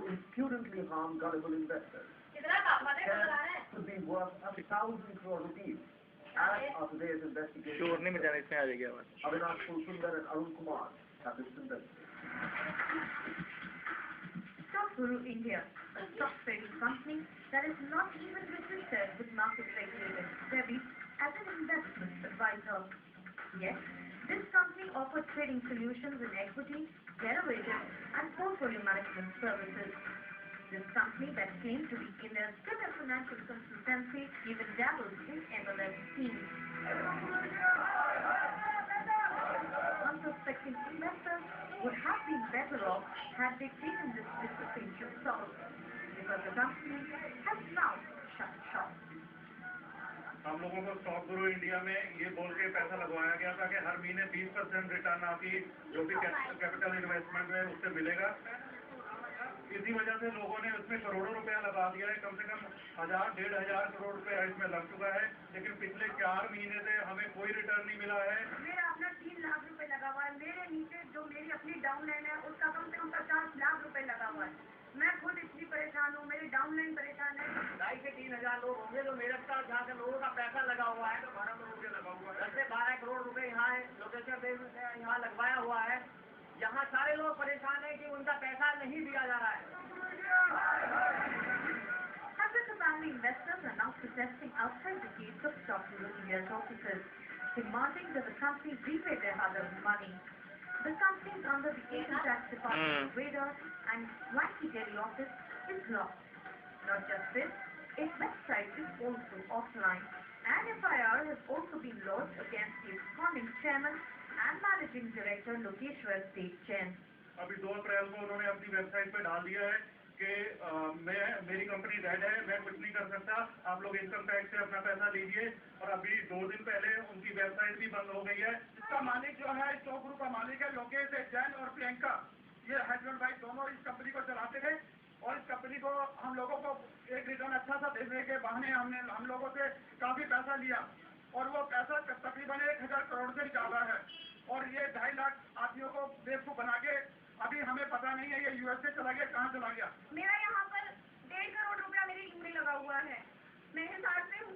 impudently harm gullible investors. Shares could be worth 1,000 crore rupees. As of today's investigation, Avinash Pulsundar and Arun Kumar have been investigated. StockGuru India, a stock trading company that is not even registered with market regulator SEBI as an investment advisor. Yet, this company offered trading solutions in equity, derivatives, and portfolio management services. This company that claimed to be India's premier financial consultancy even dabbles in MLM schemes. Unsuspecting investors would have been better off had they taken this discipline to solve, because the company has now shut shop. हम लोगों को stock गुरु India में ये बोल के पैसा लगवाया गया था कि हर महीने 20% रिटर्न आपकी जो भी कैपिटल इन्वेस्टमेंट है उससे मिलेगा। इसी वजह से लोगों ने उसमें करोड़ों रुपया लगा दिया है। कम से कम 1,000-1,500 करोड़ रुपया इसमें लग चुका है, लेकिन पिछले 4 महीने से हमें कोई रिटर्न नहीं मिला है। मेरा अपना 3 लाख रुपए लगा हुआ है। मेरे नीचे जो मेरी अपनी डाउनलाइन है उसका कम से कम 50 लाख रुपए लगा हुआ है। मैं खुद इतनी परेशान हूँ, मेरी डाउनलाइन परेशान है। 2,500 से 3,000 लोग होंगे जो मेरे साथ जहाँ से लोगों का पैसा लगा हुआ है, तो 12 करोड़ रुपये लगा हुआ है। 10 से 12 करोड़ रुपए यहाँ है, लोकेशन पे यहाँ लगवाया हुआ है। यहाँ सारे लोग परेशान हैं कि उनका पैसा नहीं दिया जा रहा है। Hundreds of family investors are now protesting outside the gates of StockGuru India's offices, demanding that the company repay their hard-earned money. The company is under the Income Tax Department's radar, and Wankhede Delhi office is locked. Not just this, its website is also offline. An FIR has also been lodged against the absconding chairman and managing director Lokeshwar State Jain. अभी 2 अप्रैल को उन्होंने अपनी website पे डाल दिया है कि मेरी कंपनी रेड है, मैं कुछ नहीं कर सकता, आप लोग इनकम टैक्स से अपना पैसा लीजिए। और अभी 2 दिन पहले उनकी वेबसाइट भी बंद हो गई है। इसका मालिक जो है, स्टॉक ग्रुप का मालिक है लोकेश जैन और प्रियंका। ये हस्बैंड वाइफ दोनों इस कंपनी को चलाते थे और इस कंपनी को हम लोगों को एक रिटर्न अच्छा सा देने के बहाने हमने हम लोगों से काफी पैसा लिया और वो पैसा तकरीबन 1,000 करोड़ से ज्यादा है। और ये 2.5 लाख आदमियों को बेवकूफ बना के अभी हमें पता नहीं है ये यूएसए चला गया, कहाँ चला गया। मेरा यहाँ पर 1.5 करोड़ रुपया मेरी टीम में लगा हुआ है। मैं हिसार से हूँ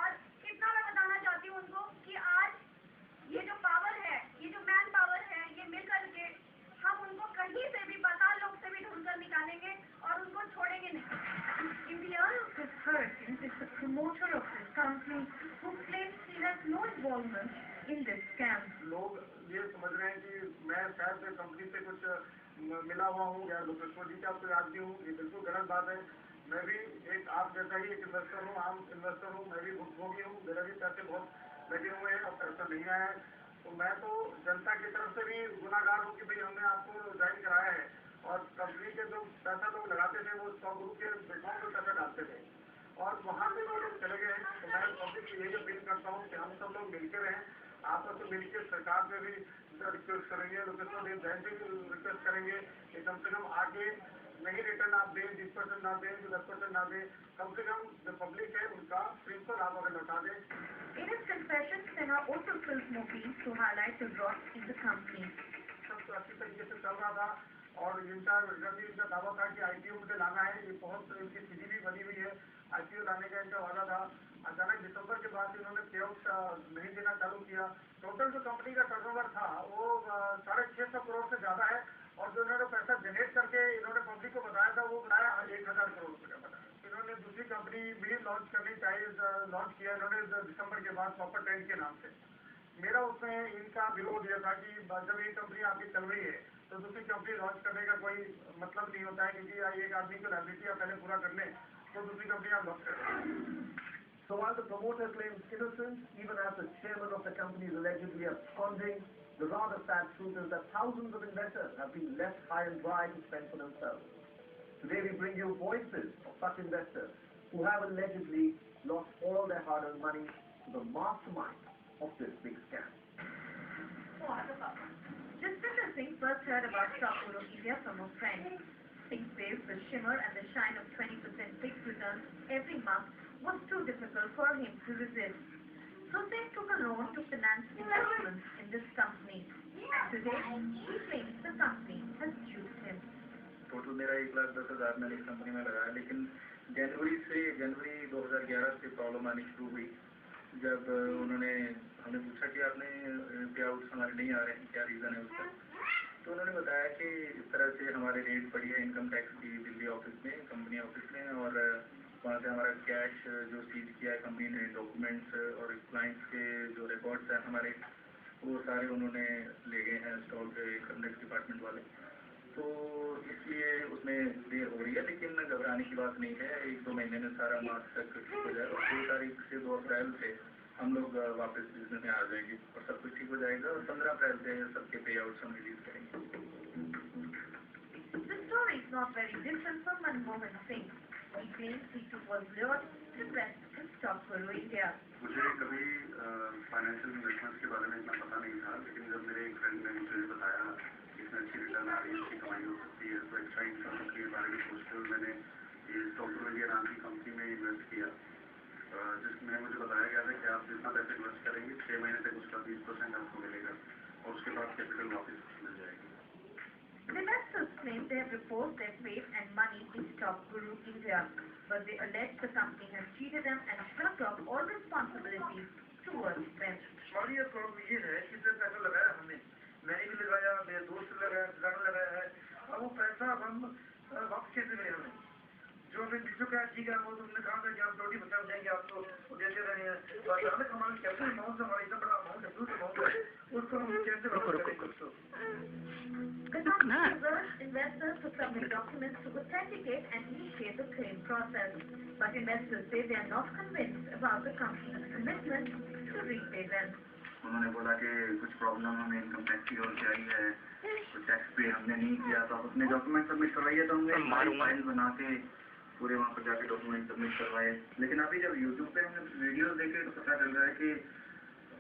और इतना मैं बताना चाहती हूँ उनको कि आज ये जो पावर है, ये जो मैन पावर है, ये मिल करके हम उनको कहीं से भी 50 लोग से भी ढूंढ कर निकालेंगे और उनको छोड़ेंगे नहीं। In the earl of this hurricane is the promoter of this company who claims he has no involvement in this scam. लोग ये समझ रहे हैं कि मैं शायद कंपनी से कुछ मिला हुआ हूँ या लोकेश्वर जी का कोई आदमी हूँ। ये बिल्कुल गलत बात है। मैं भी एक आप जैसा ही एक इन्वेस्टर हूँ, आम इन्वेस्टर हूँ। मैं भी भुगतभोगी हूँ, मेरे भी पैसे बहुत लगे हुए हैं और पैसा नहीं आया है। तो मैं तो जनता की तरफ से भी गुनाहगार हूँ कि भाई हमने आपको ज्वाइन कराया है और कंपनी के जो पैसा लोग लगाते थे वो स्टॉक ग्रुप के अकाउंट में पैसा डालते थे और वहाँ से वो लोग चले गए। तो मैं पब्लिक को यही अपील करता हूँ कि हम सब लोग मिलकर रहें, आपस में मिलकर सरकार से भी रिक्वेस्ट करेंगे, लोकेश्वर देव जैन से भी रिक्वेस्ट करेंगे कि कम से कम आगे नहीं रिटर्न आप दें, 20% ना दें, 10% ना दें, कम से कम जो पब्लिक है उनका प्रिंसिपल आप अगर लौटा दें। In his confession, Sinha also spilled more beans to highlight the rot in the company. सब तो अच्छी तरीके से चल रहा था और इनका दावा था कि IPO मुझे लाना है। ये बहुत इनकी स्थिति भी बनी हुई है, IPO लाने का इनका वादा था। अचानक दिसंबर के बाद इन्होंने पे आउट नहीं देना चालू किया। टोटल जो कंपनी का टर्नओवर था वो 650 करोड़ से ज्यादा है और जो इन्होंने पैसा जनरेट करके इन्होंने पब्लिक को बताया था वो बनाया 1,000 करोड़ रुपये का बनाया। इन्होंने दूसरी कंपनी भी लॉन्च करनी चाहिए, लॉन्च किया इन्होंने दिसंबर के बाद प्रॉपर ट्रेंड के नाम से। मेरा उसमें इनका विरोध यह था कि जब ये कंपनी आपकी चल रही है तो दूसरी कंपनी लॉन्च करने का कोई मतलब नहीं होता है, क्योंकि एक आदमी को लाइबिलिटी आप पहले पूरा कर लें तो दूसरी कंपनी आप लॉन्च करें। So while the promoter claims innocence, even as the chairman of the company is allegedly absconding, the rather sad truth is that thousands of investors have been left high and dry to fend for themselves. Today we bring you voices of such investors who have allegedly lost all their hard-earned money to the mastermind of this big scam. Jaswinder Singh first heard about StockGuru India from a friend. Singh says the shimmer and the shine of 20% fixed returns every month was too difficult for him to resist. So Singh took a loan to finance investments in this company. And today, he claims the company has duped him. तो total मेरा 1,10,000 मैंने इस company में लगाया, लेकिन जनवरी 2011 से problem आनी शुरू हुई। जब हमने पूछा कि आपने पे आउट्स हमारे नहीं आ रहे हैं, क्या रीज़न है उसका, तो उन्होंने बताया कि इस तरह से हमारे रेड पड़ी है इनकम टैक्स की दिल्ली ऑफिस में, कंपनी ऑफिस में, और वहाँ से हमारा कैश जो सीज किया है कंपनी ने, डॉक्यूमेंट्स और क्लाइंट्स के जो रिकॉर्ड्स हैं हमारे, वो सारे उन्होंने ले गए हैं स्टॉक इनकम टैक्स डिपार्टमेंट वाले। तो इसलिए उसमें देर हो रही है, लेकिन घबराने की बात नहीं है। 1-2 महीने में सारा मार्च तक ठीक हो जाएगा और 2 तारीख से 2 अप्रैल से हम लोग वापस बिजनेस में आ जाएंगे और सब कुछ ठीक हो जाएगा और 15 अप्रैल से सबके पे आउट्स हम रिलीज करेंगे। The story is not very different from Manmohan Singh. He claims he was lured to invest in Stock Guru India. मुझे कभी फाइनेंशियल इन्वेस्टमेंट्स के बारे में इतना पता नहीं था, लेकिन जब मेरे एक फ्रेंड ने मुझे बताया कि इसमें अच्छी रिटर्न आ रही है, अच्छी कमाई हो सकती है, तो एक्स्ट्रा इनकम के बारे में सोचते हुए मैंने ये स्टॉक गुरु इंडिया नाम की कंपनी में इन्वेस्ट किया, जिसमें मुझे बताया गया था कि आप जितना पैसे इन्वेस्ट करेंगे 6 महीने तक उसका 20% आपको मिलेगा और उसके बाद कैपिटल वापस मिल जाएगी। The investors claim they have reposed their faith and money in Stock Guru India, but they allege the company has cheated them and shrugged off all responsibilities towards them. हमारी प्रॉब्लम ये है कि जो पैसा लगाया हमने, मैंने भी लगाया, मेरे दोस्त ने लगाया, किसानों ने लगाया है, अब वो पैसा अब हम वापस कैसे करें? हमें जो हमें मिल चुका है ठीक है, वो तुमने कहा था कि हम 20% बचा देंगे आपको, वो देते रहे हैं, तो अचानक हमारे कैपिटल अमाउंट हमारा इतना बड़ा अमाउंट है, ह्यूज अमाउंट है, उसको हम कैसे वापस करेंगे उसको? The company has urged investors to submit documents to authenticate and initiate the claim process, but investors say they are not convinced about the company's commitment to repay them. उन्होंने बोला कि कुछ प्रॉब्लम हमें इनकम टैक्स की और आई है, तो tax पे हमने नहीं किया, तो आप अपने डॉक्यूमेंट सबमिट करवाइए। तो हमने फाइल बना के पूरे वहाँ पर जाके डॉक्यूमेंट सबमिट करवाए, लेकिन अभी जब यूट्यूब पे हमने वीडियो देखे तो पता चल रहा है कि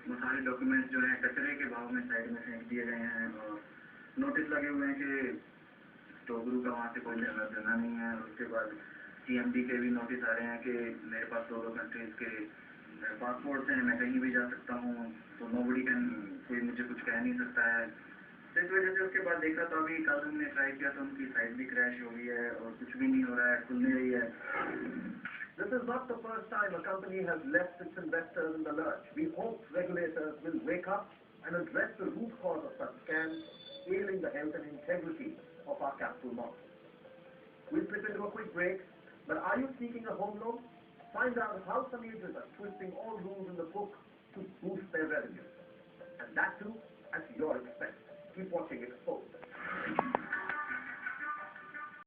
वो सारे डॉक्यूमेंट जो है कचरे के भाव में साइड में फेंक दिए गए हैं और नोटिस लगे हुए हैं कि स्टॉक गुरु का वहाँ से कोई लेना देना नहीं है। उसके बाद CMD के भी नोटिस आ रहे हैं कि मेरे पास 2 कंट्रीज के पासपोर्ट हैं, मैं कहीं भी जा सकता हूँ, तो नोबडी कैन, कोई मुझे कुछ कह नहीं सकता है। इस वजह से उसके बाद देखा तो अभी कल हमने ट्राई किया तो उनकी साइट भी क्रैश हो गई है और कुछ भी नहीं हो रहा है, खुल नहीं रही है। This is not the first time a company has left its investors in the lurch. We hope regulators will wake up and address the root cause of such scams, ailing the health and integrity of our capital markets. We'll slip into a quick break, but are you seeking a home loan? Find out how some agents are twisting all rules in the book to boost their revenue. And that too at your expense. Keep watching Exposed.